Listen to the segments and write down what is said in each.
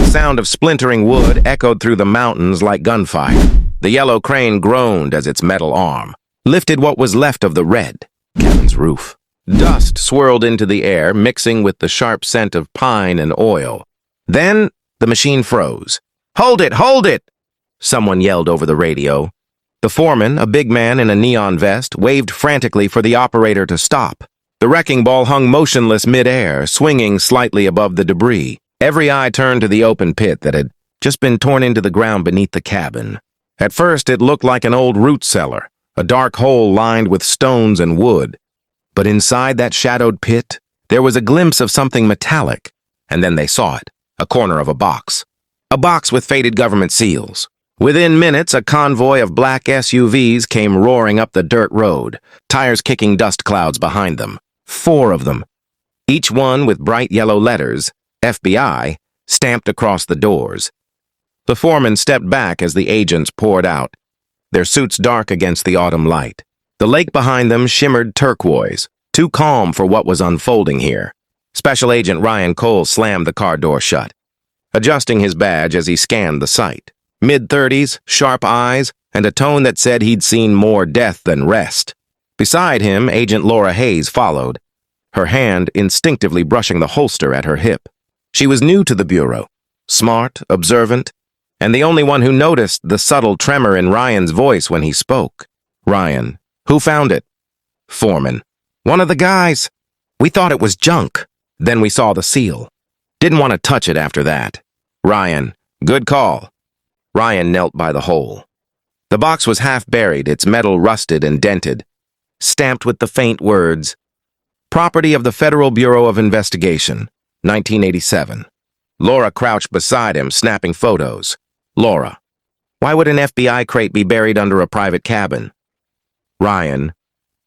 sound of splintering wood echoed through the mountains like gunfire. The yellow crane groaned as its metal arm lifted what was left of the red cabin's roof. Dust swirled into the air, mixing with the sharp scent of pine and oil. Then the machine froze. "Hold it! Hold it!" someone yelled over the radio. The foreman, a big man in a neon vest, waved frantically for the operator to stop. The wrecking ball hung motionless mid-air, swinging slightly above the debris. Every eye turned to the open pit that had just been torn into the ground beneath the cabin. At first, it looked like an old root cellar, a dark hole lined with stones and wood. But inside that shadowed pit, there was a glimpse of something metallic, and then they saw it, a corner of a box. A box with faded government seals. Within minutes, a convoy of black SUVs came roaring up the dirt road, tires kicking dust clouds behind them. 4 of them, each one with bright yellow letters, FBI, stamped across the doors. The foreman stepped back as the agents poured out, their suits dark against the autumn light. The lake behind them shimmered turquoise, too calm for what was unfolding here. Special Agent Ryan Cole slammed the car door shut, adjusting his badge as he scanned the site. Mid-30s, sharp eyes, and a tone that said he'd seen more death than rest. Beside him, Agent Laura Hayes followed, her hand instinctively brushing the holster at her hip. She was new to the Bureau, smart, observant, and the only one who noticed the subtle tremor in Ryan's voice when he spoke. "Ryan, who found it?" "Foreman. One of the guys. We thought it was junk. Then we saw the seal. Didn't want to touch it after that." "Ryan, good call." Ryan knelt by the hole. The box was half buried, its metal rusted and dented, stamped with the faint words, "Property of the Federal Bureau of Investigation, 1987. Laura crouched beside him, snapping photos. "Laura, why would an FBI crate be buried under a private cabin?" "Ryan,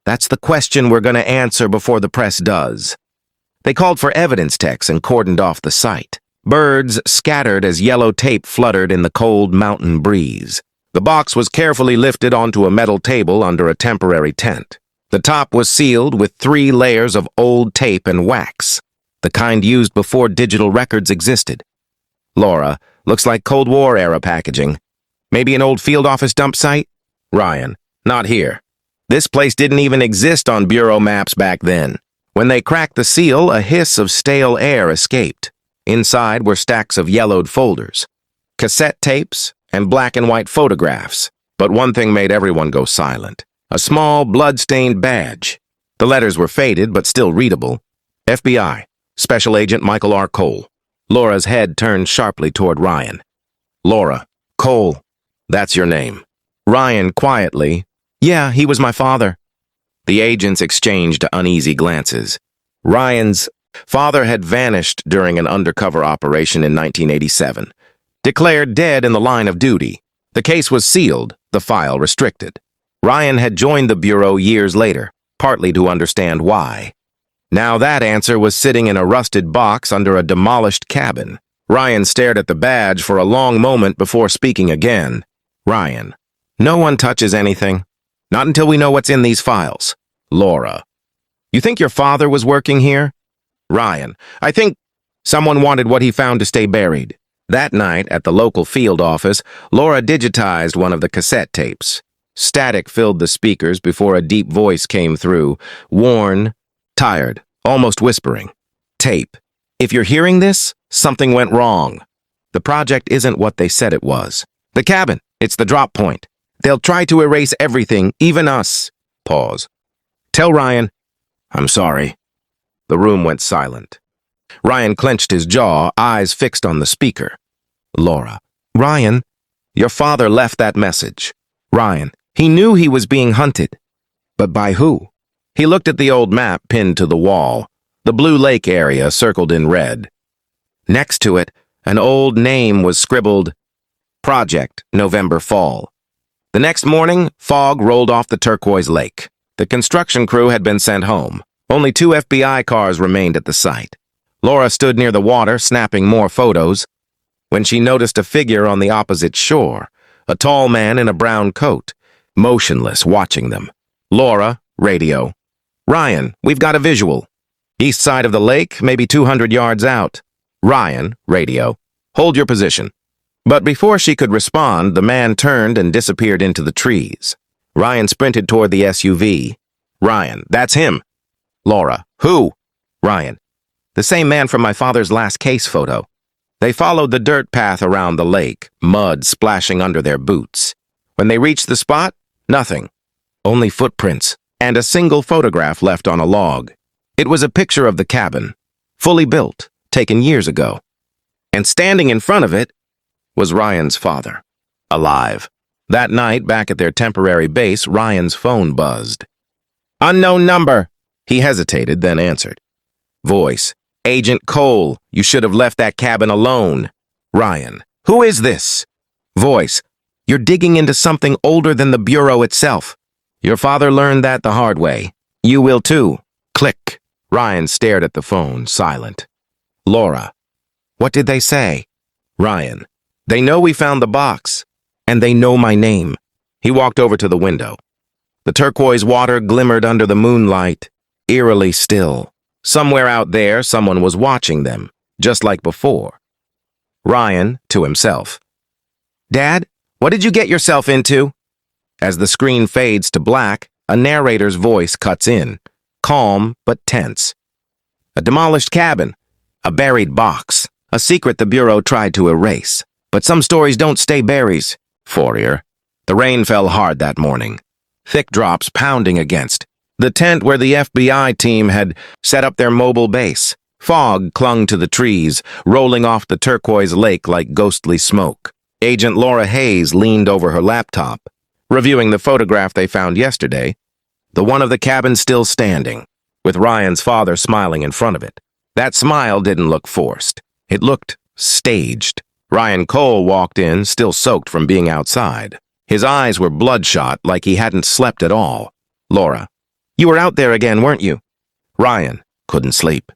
that's the question we're going to answer before the press does." They called for evidence techs and cordoned off the site. Birds scattered as yellow tape fluttered in the cold mountain breeze. The box was carefully lifted onto a metal table under a temporary tent. The top was sealed with 3 layers of old tape and wax, the kind used before digital records existed. "Laura, looks like Cold War-era packaging. Maybe an old field office dump site?" "Ryan, not here. This place didn't even exist on Bureau maps back then." When they cracked the seal, a hiss of stale air escaped. Inside were stacks of yellowed folders, cassette tapes, and black and white photographs. But one thing made everyone go silent. A small, blood-stained badge. The letters were faded, but still readable. FBI, Special Agent Michael R. Cole. Laura's head turned sharply toward Ryan. "Laura, Cole, that's your name." Ryan quietly, "Yeah, he was my father." The agents exchanged uneasy glances. Ryan's father had vanished during an undercover operation in 1987, declared dead in the line of duty. The case was sealed, the file restricted. Ryan had joined the Bureau years later, partly to understand why. Now that answer was sitting in a rusted box under a demolished cabin. Ryan stared at the badge for a long moment before speaking again. "Ryan, no one touches anything. Not until we know what's in these files." "Laura, you think your father was working here?" "Ryan, I think someone wanted what he found to stay buried." That night, at the local field office, Laura digitized one of the cassette tapes. Static filled the speakers before a deep voice came through, worn, tired, almost whispering. "Tape. If you're hearing this, something went wrong. The project isn't what they said it was. The cabin, it's the drop point. They'll try to erase everything, even us." Pause. "Tell Ryan, I'm sorry." The room went silent. Ryan clenched his jaw, eyes fixed on the speaker. "Laura, Ryan, your father left that message." "Ryan, he knew he was being hunted. But by who?" He looked at the old map pinned to the wall, the Blue Lake area circled in red. Next to it, an old name was scribbled, Project November Fall. The next morning, fog rolled off the turquoise lake. The construction crew had been sent home. Only 2 FBI cars remained at the site. Laura stood near the water, snapping more photos, when she noticed a figure on the opposite shore, a tall man in a brown coat, motionless, watching them. "Laura, radio. Ryan, we've got a visual. East side of the lake, maybe 200 yards out." "Ryan, radio. Hold your position." But before she could respond, the man turned and disappeared into the trees. Ryan sprinted toward the SUV. "Ryan, that's him." Laura, "Who?" Ryan, "The same man from my father's last case photo." They followed the dirt path around the lake, mud splashing under their boots. When they reached the spot, nothing. Only footprints, and a single photograph left on a log. It was a picture of the cabin, fully built, taken years ago. And standing in front of it was Ryan's father, alive. That night, back at their temporary base, Ryan's phone buzzed. "Unknown number." He hesitated, then answered. Voice, "Agent Cole, you should have left that cabin alone." Ryan, "Who is this?" Voice, "You're digging into something older than the Bureau itself. Your father learned that the hard way. You will too." Click. Ryan stared at the phone, silent. Laura, "What did they say?" Ryan, "They know we found the box, and they know my name." He walked over to the window. The turquoise water glimmered under the moonlight, eerily still. Somewhere out there, someone was watching them, just like before. Ryan, to himself, "Dad, what did you get yourself into?" As the screen fades to black, a narrator's voice cuts in, calm but tense. "A demolished cabin, a buried box, a secret the Bureau tried to erase. But some stories don't stay berries." Fourier. The rain fell hard that morning, thick drops pounding against the tent where the FBI team had set up their mobile base. Fog clung to the trees, rolling off the turquoise lake like ghostly smoke. Agent Laura Hayes leaned over her laptop, reviewing the photograph they found yesterday, the one of the cabin still standing, with Ryan's father smiling in front of it. That smile didn't look forced. It looked staged. Ryan Cole walked in, still soaked from being outside. His eyes were bloodshot, like he hadn't slept at all. Laura, "You were out there again, weren't you?" Ryan, "Couldn't sleep."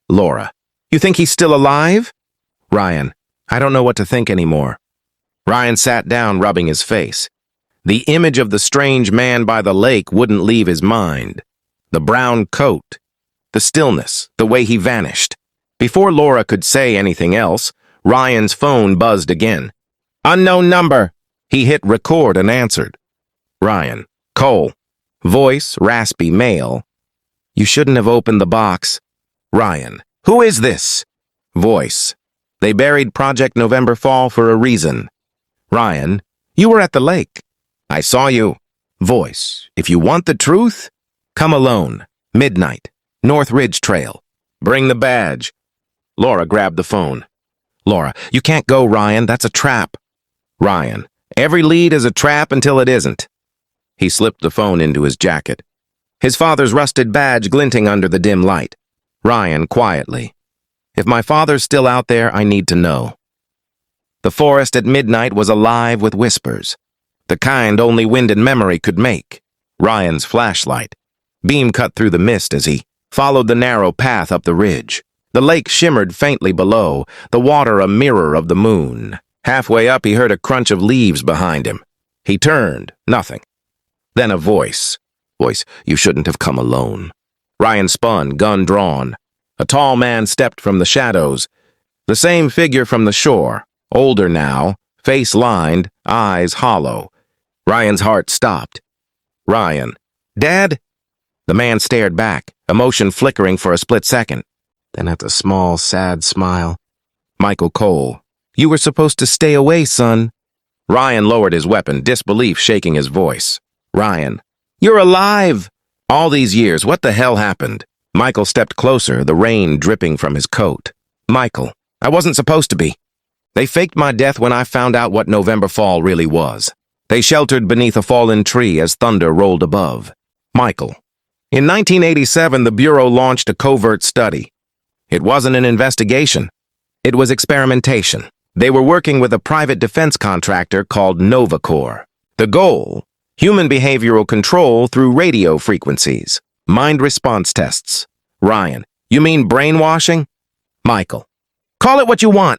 Laura, "You think he's still alive?" Ryan, "I don't know what to think anymore." Ryan sat down, rubbing his face. The image of the strange man by the lake wouldn't leave his mind. The brown coat, the stillness, the way he vanished. Before Laura could say anything else, Ryan's phone buzzed again. "Unknown number." He hit record and answered. Ryan, "Cole." Voice, raspy male. "You shouldn't have opened the box." Ryan, "Who is this?" Voice, "They buried Project November Fall for a reason." Ryan, "You were at the lake." "I saw you." Voice, "If you want the truth, come alone. Midnight, North Ridge Trail. Bring the badge." Laura grabbed the phone. Laura, "You can't go, Ryan. That's a trap." Ryan, "Every lead is a trap until it isn't." He slipped the phone into his jacket, his father's rusted badge glinting under the dim light. Ryan, quietly, "If my father's still out there, I need to know." The forest at midnight was alive with whispers, the kind only wind and memory could make. Ryan's flashlight beam cut through the mist as he followed the narrow path up the ridge. The lake shimmered faintly below, the water a mirror of the moon. Halfway up, he heard a crunch of leaves behind him. He turned, nothing. Then a voice. Voice, "You shouldn't have come alone." Ryan spun, gun drawn. A tall man stepped from the shadows. The same figure from the shore, older now, face lined, eyes hollow. Ryan's heart stopped. Ryan, "Dad?" The man stared back, emotion flickering for a split second. Then at the small, sad smile. Michael Cole, "You were supposed to stay away, son." Ryan lowered his weapon, disbelief shaking his voice. Ryan, "You're alive!" All these years, what the hell happened? Michael stepped closer, the rain dripping from his coat. Michael, "I wasn't supposed to be. They faked my death when I found out what November Fall really was. They sheltered beneath a fallen tree as thunder rolled above." Michael, "In 1987, the Bureau launched a covert study. It wasn't an investigation. It was experimentation. They were working with a private defense contractor called NovaCore. The goal? Human behavioral control through radio frequencies. Mind response tests." Ryan, "You mean brainwashing?" Michael, "Call it what you want."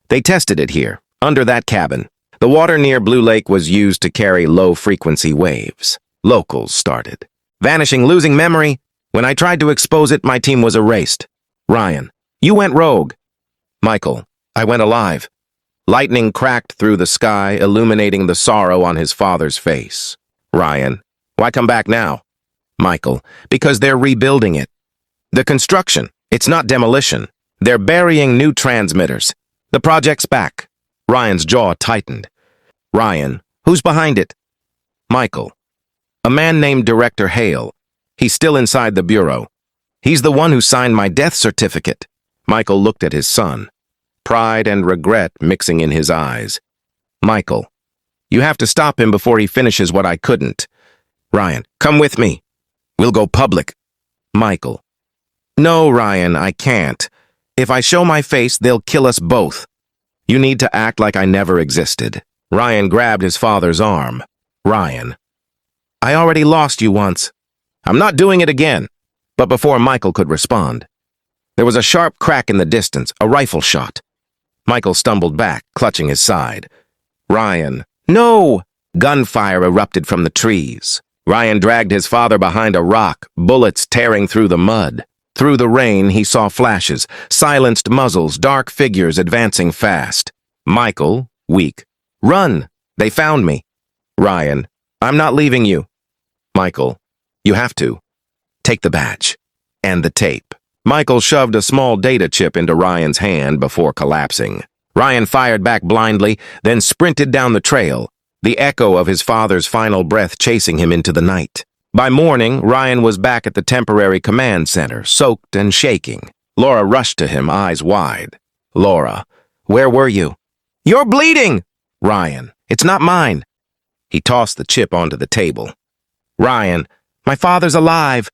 They tested it here, under that cabin. The water near Blue Lake was used to carry low-frequency waves. Locals started. Vanishing, losing memory. When I tried to expose it, my team was erased. Ryan, "You went rogue." Michael, I went alive. Lightning cracked through the sky, illuminating the sorrow on his father's face. Ryan, why come back now? Michael, because they're rebuilding it. The construction, it's not demolition. They're burying new transmitters. The project's back. Ryan's jaw tightened. Ryan, who's behind it? Michael, a man named Director Hale. He's still inside the bureau. He's the one who signed my death certificate. Michael looked at his son, pride and regret mixing in his eyes. Michael, you have to stop him before he finishes what I couldn't. Ryan, come with me. We'll go public. Michael, no, Ryan, I can't. If I show my face, they'll kill us both. You need to act like I never existed. Ryan grabbed his father's arm. Ryan, I already lost you once. I'm not doing it again. But before Michael could respond, there was a sharp crack in the distance, a rifle shot. Michael stumbled back, clutching his side. Ryan, no! Gunfire erupted from the trees. Ryan dragged his father behind a rock, bullets tearing through the mud. Through the rain, he saw flashes, silenced muzzles, dark figures advancing fast. Michael, weak. Run! They found me. Ryan, I'm not leaving you. Michael, you have to. Take the badge. And the tape. Michael shoved a small data chip into Ryan's hand before collapsing. Ryan fired back blindly, then sprinted down the trail, the echo of his father's final breath chasing him into the night. By morning, Ryan was back at the temporary command center, soaked and shaking. Laura rushed to him, eyes wide. Laura, where were you? You're bleeding! Ryan, it's not mine. He tossed the chip onto the table. Ryan, my father's alive.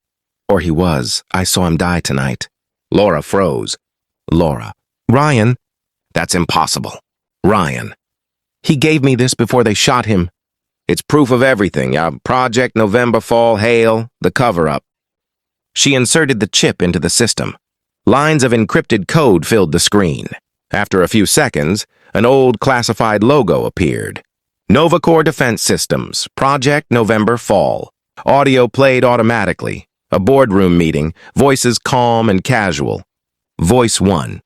Or he was. I saw him die tonight. Laura froze. Laura, Ryan, that's impossible. Ryan, he gave me this before they shot him. It's proof of everything. Project November Fall Hail, the cover-up. She inserted the chip into the system. Lines of encrypted code filled the screen. After a few seconds, an old classified logo appeared. NovaCore Defense Systems, Project November Fall. Audio played automatically. A boardroom meeting, voices calm and casual. Voice 1.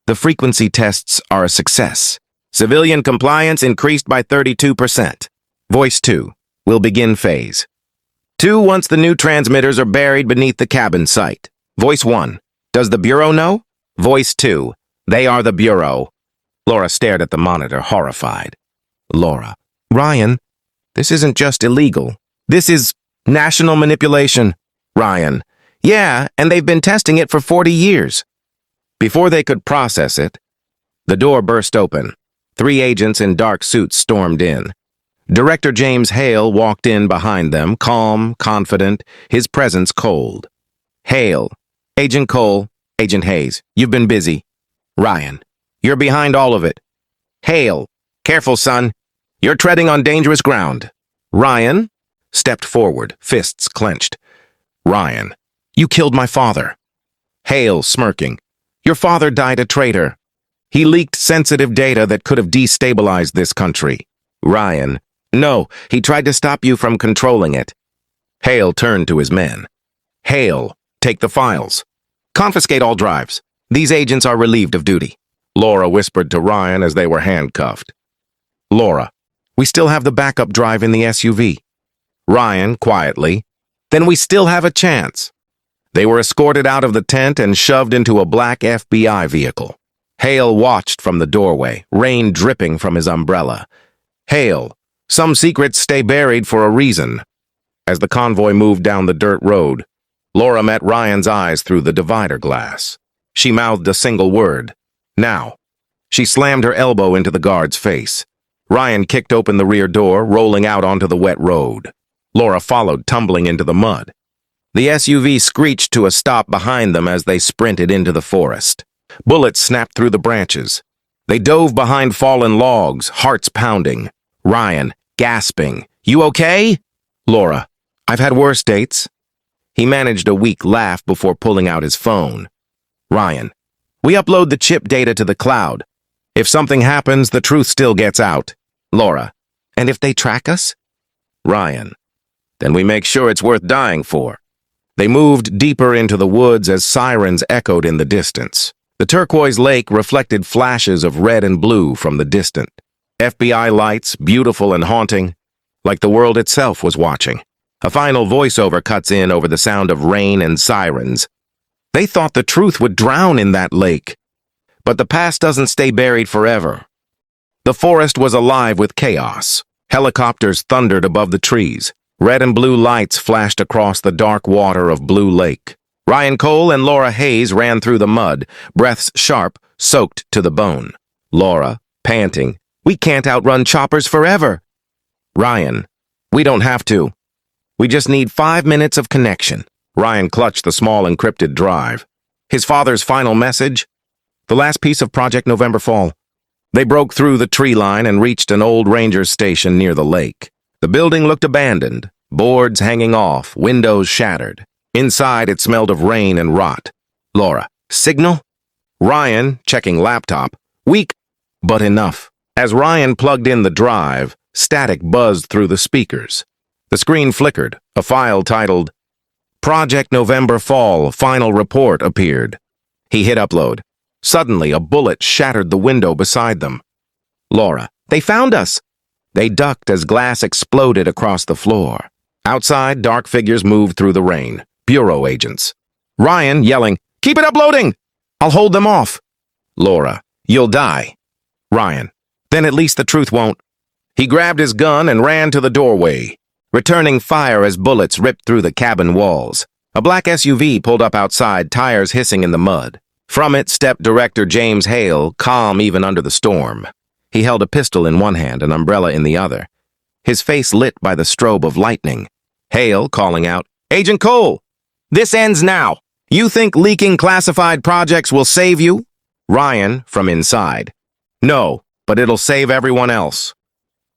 The frequency tests are a success. Civilian compliance increased by 32%. Voice 2. Will begin phase. 2. Once the new transmitters are buried beneath the cabin site. Voice 1. Does the Bureau know? Voice 2. They are the Bureau. Laura stared at the monitor, horrified. Laura. Ryan, this isn't just illegal. This is national manipulation. Ryan. Yeah, and they've been testing it for 40 years. Before they could process it, the door burst open. 3 agents in dark suits stormed in. Director James Hale walked in behind them, calm, confident, his presence cold. Hale. Agent Cole, Agent Hayes, you've been busy. Ryan. You're behind all of it. Hale. Careful, son. You're treading on dangerous ground. Ryan stepped forward, fists clenched. Ryan. You killed my father. Hale, smirking. Your father died a traitor. He leaked sensitive data that could have destabilized this country. Ryan. No, he tried to stop you from controlling it. Hale turned to his men. Hale, take the files. Confiscate all drives. These agents are relieved of duty. Laura whispered to Ryan as they were handcuffed. Laura, we still have the backup drive in the SUV. Ryan, quietly, then we still have a chance. They were escorted out of the tent and shoved into a black FBI vehicle. Hale watched from the doorway, rain dripping from his umbrella. Hale, some secrets stay buried for a reason. As the convoy moved down the dirt road, Laura met Ryan's eyes through the divider glass. She mouthed a single word. Now. She slammed her elbow into the guard's face. Ryan kicked open the rear door, rolling out onto the wet road. Laura followed, tumbling into the mud. The SUV screeched to a stop behind them as they sprinted into the forest. Bullets snapped through the branches. They dove behind fallen logs, hearts pounding. Ryan, gasping. You okay? Laura, I've had worse dates. He managed a weak laugh before pulling out his phone. Ryan, we upload the chip data to the cloud. If something happens, the truth still gets out. Laura, and if they track us? Ryan, then we make sure it's worth dying for. They moved deeper into the woods as sirens echoed in the distance. The turquoise lake reflected flashes of red and blue from the distant. FBI lights, beautiful and haunting, like the world itself was watching. A final voiceover cuts in over the sound of rain and sirens. They thought the truth would drown in that lake. But the past doesn't stay buried forever. The forest was alive with chaos. Helicopters thundered above the trees. Red and blue lights flashed across the dark water of Blue Lake. Ryan Cole and Laura Hayes ran through the mud, breaths sharp, soaked to the bone. Laura, panting, "We can't outrun choppers forever." Ryan, "We don't have to. We just need 5 minutes of connection." Ryan clutched the small encrypted drive. His father's final message? The last piece of Project November Fall. They broke through the tree line and reached an old ranger station near the lake. The building looked abandoned, boards hanging off, windows shattered. Inside, it smelled of rain and rot. Laura, "Signal?" Ryan, checking laptop, "Weak, but enough." As Ryan plugged in the drive, static buzzed through the speakers. The screen flickered. A file titled Project November Fall Final Report appeared. He hit upload. Suddenly, a bullet shattered the window beside them. Laura, "They found us!" They ducked as glass exploded across the floor. Outside, dark figures moved through the rain. Bureau agents. Ryan yelling, "Keep it uploading! I'll hold them off." Laura, "You'll die." Ryan, "Then at least the truth won't." He grabbed his gun and ran to the doorway, returning fire as bullets ripped through the cabin walls. A black SUV pulled up outside, tires hissing in the mud. From it stepped director James Hale, calm even under the storm. He held a pistol in one hand, an umbrella in the other, his face lit by the strobe of lightning. Hale calling out, "Agent Cole, this ends now. You think leaking classified projects will save you?" Ryan, from inside, "No, but it'll save everyone else."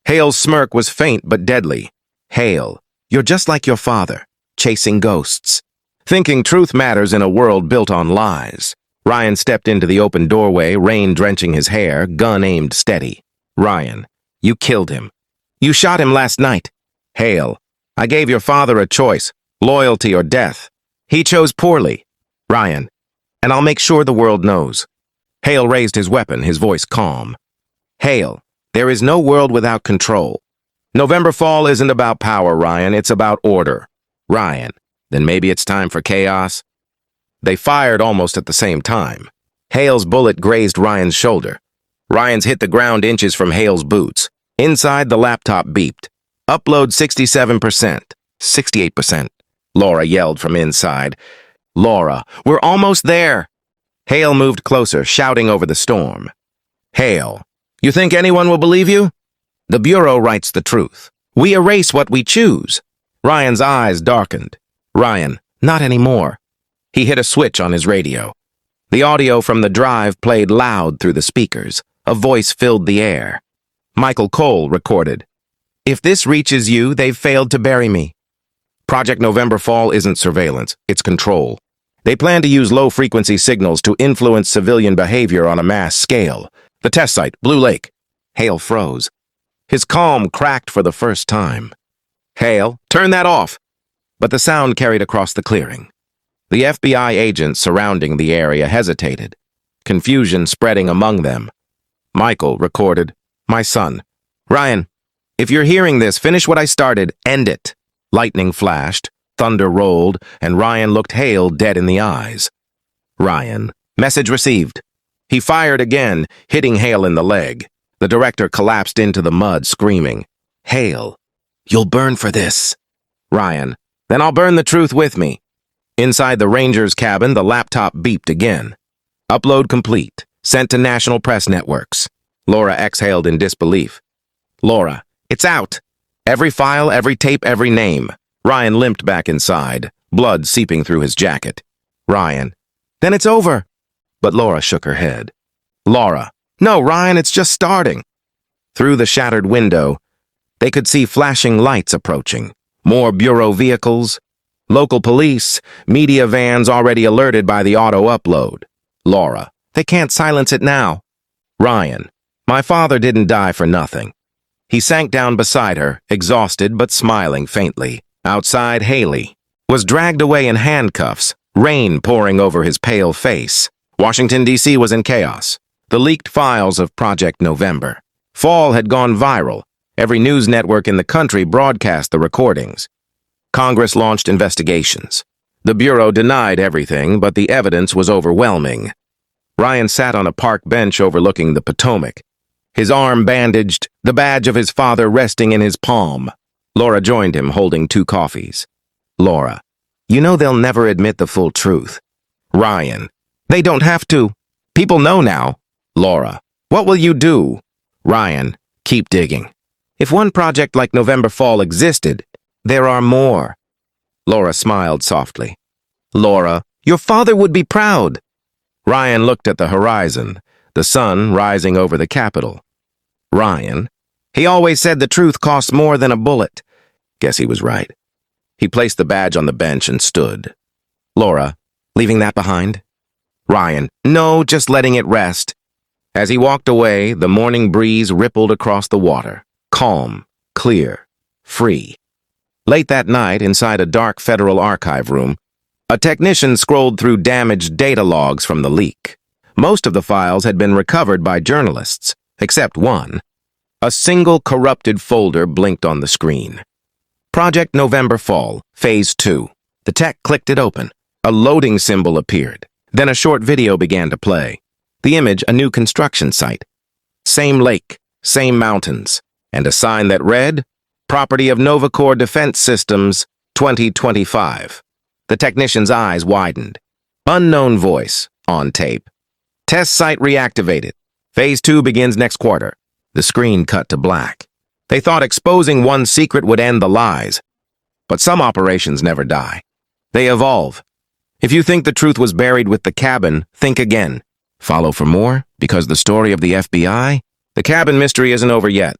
Hale's smirk was faint but deadly. "Hale, you're just like your father, chasing ghosts, thinking truth matters in a world built on lies." Ryan stepped into the open doorway, rain drenching his hair, gun aimed steady. Ryan, "You killed him. You shot him last night." Hale, "I gave your father a choice, loyalty or death. He chose poorly." Ryan, "And I'll make sure the world knows." Hale raised his weapon, his voice calm. Hale, "There is no world without control. November Fall isn't about power, Ryan, it's about order." Ryan, "Then maybe it's time for chaos?" They fired almost at the same time. Hale's bullet grazed Ryan's shoulder. Ryan's hit the ground inches from Hale's boots. Inside, the laptop beeped. "Upload 67%, 68%. Laura yelled from inside. "Laura, we're almost there." Hale moved closer, shouting over the storm. "Hale, you think anyone will believe you? The Bureau writes the truth. We erase what we choose." Ryan's eyes darkened. Ryan, "Not anymore." He hit a switch on his radio. The audio from the drive played loud through the speakers. A voice filled the air. Michael Cole recorded, "If this reaches you, they've failed to bury me." Project November Fall isn't surveillance, it's control. They plan to use low-frequency signals to influence civilian behavior on a mass scale. The test site, Blue Lake. Hale froze. His calm cracked for the first time. "Hale, turn that off." But the sound carried across the clearing. The FBI agents surrounding the area hesitated, confusion spreading among them. Michael recorded, "My son. Ryan, if you're hearing this, finish what I started, end it." Lightning flashed, thunder rolled, and Ryan looked Hale dead in the eyes. Ryan, message received. He fired again, hitting Hale in the leg. The director collapsed into the mud, screaming, "Hale, you'll burn for this." Ryan, "Then I'll burn the truth with me." Inside the Ranger's cabin, the laptop beeped again. Upload complete. Sent to national press networks. Laura exhaled in disbelief. Laura, "It's out. Every file, every tape, every name." Ryan limped back inside, blood seeping through his jacket. Ryan, "Then it's over." But Laura shook her head. Laura, "No, Ryan, it's just starting." Through the shattered window, they could see flashing lights approaching. More Bureau vehicles, local police, media vans already alerted by the auto upload. Laura, "They can't silence it now." Ryan, "My father didn't die for nothing." He sank down beside her, exhausted but smiling faintly. Outside, Haley was dragged away in handcuffs, rain pouring over his pale face. Washington, D.C. was in chaos. The leaked files of Project November. Fall had gone viral. Every news network in the country broadcast the recordings. Congress launched investigations. The Bureau denied everything, but the evidence was overwhelming. Ryan sat on a park bench overlooking the Potomac, his arm bandaged, the badge of his father resting in his palm. Laura joined him, holding 2 coffees. Laura, you know they'll never admit the full truth. Ryan, they don't have to. People know now. Laura, what will you do? Ryan, keep digging. If one project like November Fall existed, there are more. Laura smiled softly. Laura, your father would be proud. Ryan looked at the horizon, the sun rising over the Capitol. Ryan, he always said the truth costs more than a bullet. Guess he was right. He placed the badge on the bench and stood. Laura, leaving that behind? Ryan, no, just letting it rest. As he walked away, the morning breeze rippled across the water, calm, clear, free. Late that night, inside a dark federal archive room, a technician scrolled through damaged data logs from the leak. Most of the files had been recovered by journalists, except one. A single corrupted folder blinked on the screen. Project November Fall, Phase 2. The tech clicked it open. A loading symbol appeared. Then a short video began to play. The image, a new construction site. Same lake, same mountains, and a sign that read, Property of Novacor Defense Systems, 2025. The technician's eyes widened. Unknown voice, on tape. Test site reactivated. Phase 2 begins next quarter. The screen cut to black. They thought exposing one secret would end the lies. But some operations never die. They evolve. If you think the truth was buried with the cabin, think again. Follow for more, because the story of the FBI? The cabin mystery isn't over yet.